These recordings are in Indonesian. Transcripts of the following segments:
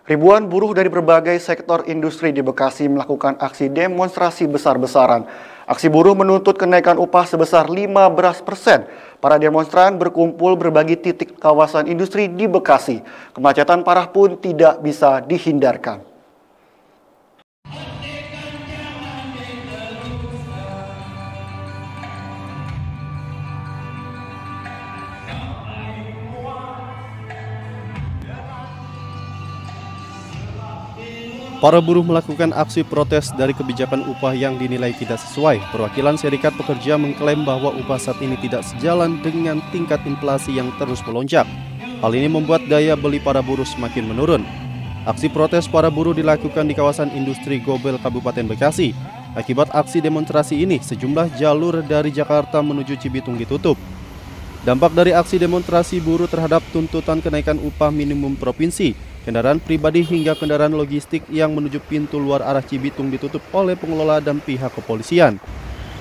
Ribuan buruh dari berbagai sektor industri di Bekasi melakukan aksi demonstrasi besar-besaran. Aksi buruh menuntut kenaikan upah sebesar 15%. Para demonstran berkumpul berbagi titik kawasan industri di Bekasi. Kemacetan parah pun tidak bisa dihindarkan. Para buruh melakukan aksi protes dari kebijakan upah yang dinilai tidak sesuai. Perwakilan Serikat Pekerja mengklaim bahwa upah saat ini tidak sejalan dengan tingkat inflasi yang terus melonjak. Hal ini membuat daya beli para buruh semakin menurun. Aksi protes para buruh dilakukan di kawasan industri Gobel, Kabupaten Bekasi. Akibat aksi demonstrasi ini, sejumlah jalur dari Jakarta menuju Cibitung ditutup. Dampak dari aksi demonstrasi buruh terhadap tuntutan kenaikan upah minimum provinsi, kendaraan pribadi hingga kendaraan logistik yang menuju pintu luar arah Cibitung ditutup oleh pengelola dan pihak kepolisian.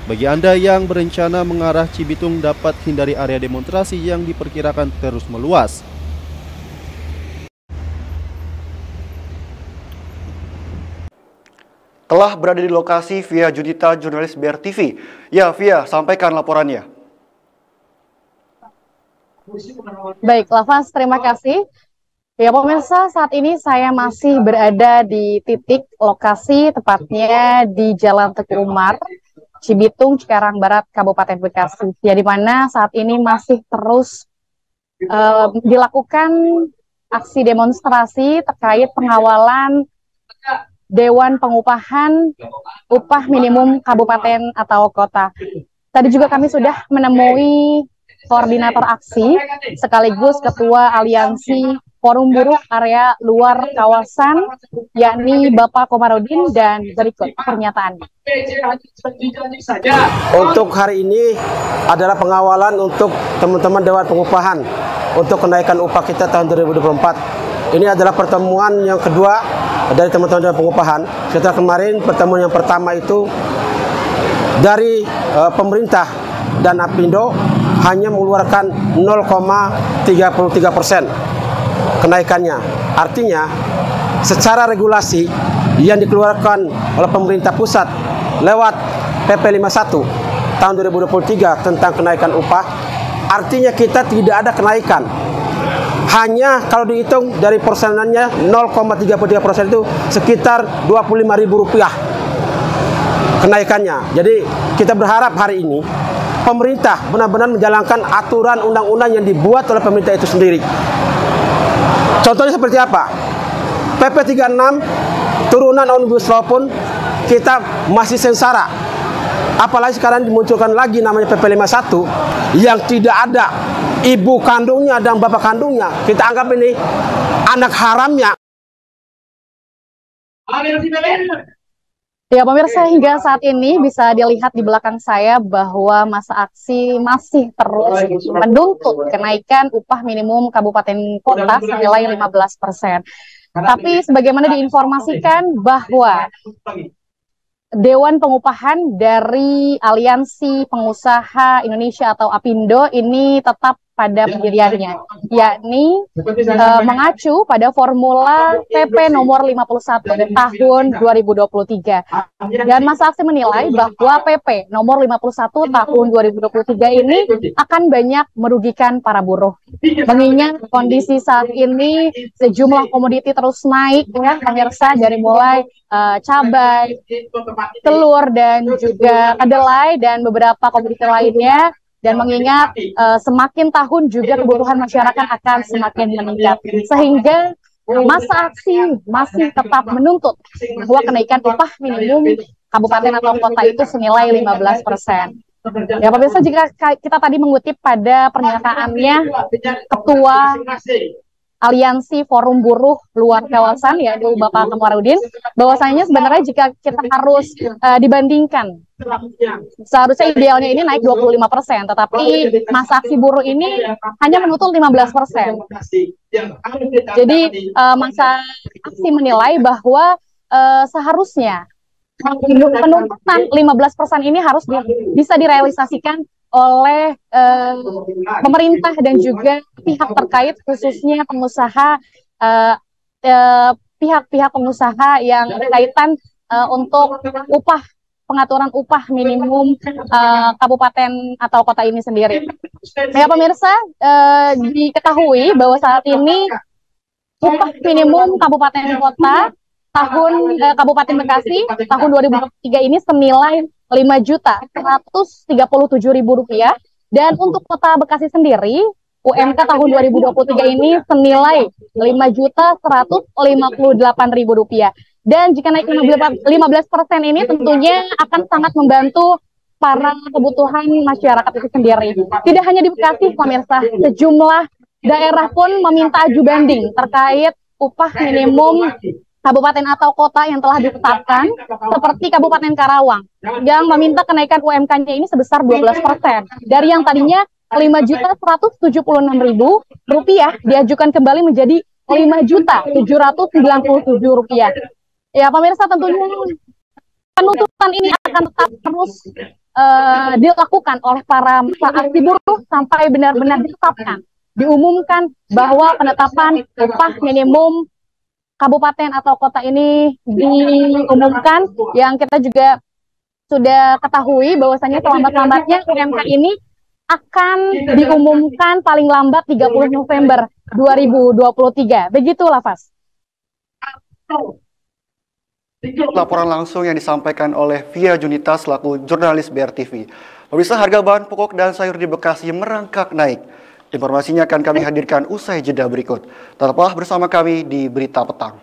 Bagi Anda yang berencana mengarah Cibitung dapat hindari area demonstrasi yang diperkirakan terus meluas. Telah berada di lokasi Via Judita, jurnalis BRTV. Ya, Via, sampaikan laporannya. Baik, Lafaz, terima kasih. Ya pemirsa, saat ini saya masih berada di titik lokasi, tepatnya di Jalan Teguh Umar, Cibitung, Cikarang Barat, Kabupaten Bekasi. Ya, di mana saat ini masih terus dilakukan aksi demonstrasi terkait pengawalan Dewan Pengupahan Upah Minimum Kabupaten atau Kota. Tadi juga kami sudah menemui koordinator aksi sekaligus ketua aliansi Forum Buruh area luar kawasan, yakni Bapak Komarudin, dan berikut pernyataan. Untuk hari ini adalah pengawalan untuk teman-teman Dewan Pengupahan untuk kenaikan upah kita tahun 2024. Ini adalah pertemuan yang kedua dari teman-teman Dewan Pengupahan. Setelah kemarin pertemuan yang pertama itu dari pemerintah dan Apindo hanya mengeluarkan 0,33% kenaikannya. Artinya secara regulasi yang dikeluarkan oleh pemerintah pusat lewat PP 51 tahun 2023 tentang kenaikan upah, artinya kita tidak ada kenaikan. Hanya kalau dihitung dari persenannya 0,33% itu sekitar Rp25.000 kenaikannya. Jadi kita berharap hari ini pemerintah benar-benar menjalankan aturan undang-undang yang dibuat oleh pemerintah itu sendiri. Contohnya seperti apa? PP 36 turunan Omnibus Law pun kita masih sengsara. Apalagi sekarang dimunculkan lagi namanya PP 51 yang tidak ada ibu kandungnya dan bapak kandungnya. Kita anggap ini anak haramnya. Ya pemirsa, hingga saat ini bisa dilihat di belakang saya bahwa masa aksi masih terus menuntut kenaikan upah minimum kabupaten kota senilai 15%. Tapi sebagaimana diinformasikan bahwa Dewan Pengupahan dari Aliansi Pengusaha Indonesia atau Apindo ini tetap pada pendiriannya, yakni mengacu pada formula PP nomor 51 tahun 2023. Dan masa aksi menilai bahwa PP nomor 51 tahun 2023 ini akan banyak merugikan para buruh. Mengingat kondisi saat ini sejumlah komoditi terus naik, ya pemirsa, dari mulai cabai, telur, dan juga kedelai, dan beberapa komoditi lainnya. Dan mengingat semakin tahun juga kebutuhan masyarakat akan semakin meningkat. Sehingga masa aksi masih tetap menuntut bahwa kenaikan upah minimum kabupaten atau kota itu senilai 15%. Ya pemirsa, jika kita tadi mengutip pada pernyataannya Ketua Aliansi Forum Buruh luar kawasan, yaitu Bapak Komarudin, bahwasanya sebenarnya jika kita harus dibandingkan, seharusnya idealnya ini naik 25%, tetapi masa aksi buruh ini hanya menuntut 15%. Jadi masa aksi menilai bahwa seharusnya penuntutan 15% ini harus bisa direalisasikan oleh pemerintah dan juga pihak terkait, khususnya pengusaha, pihak-pihak pengusaha yang berkaitan untuk pengaturan upah minimum kabupaten atau kota ini sendiri. Ya pemirsa, diketahui bahwa saat ini upah minimum kabupaten kota Kabupaten Bekasi tahun 2023 ini senilai Rp5.137.000 dan untuk kota Bekasi sendiri UMK tahun 2023 ini senilai Rp5.158.000. Dan jika naik 15% ini tentunya akan sangat membantu para kebutuhan masyarakat itu sendiri. Tidak hanya di Bekasi, pemirsa, sejumlah daerah pun meminta aju banding terkait upah minimum kabupaten atau kota yang telah ditetapkan, seperti Kabupaten Karawang yang meminta kenaikan UMK-nya ini sebesar 12%. Dari yang tadinya Rp5.176.000 diajukan kembali menjadi Rp5.797.000. Ya pemirsa, tentunya penuntutan ini akan tetap terus dilakukan oleh para aksi buruh sampai benar-benar ditetapkan, diumumkan bahwa penetapan upah minimum kabupaten atau kota ini diumumkan, yang kita juga sudah ketahui bahwasanya selambat-lambatnya UMK ini akan diumumkan paling lambat 30 November 2023. Begitulah, Fas. Laporan langsung yang disampaikan oleh Via Junita selaku jurnalis BRTV. Pemirsa, harga bahan pokok dan sayur di Bekasi merangkak naik. Informasinya akan kami hadirkan usai jeda berikut. Tetaplah bersama kami di Berita Petang.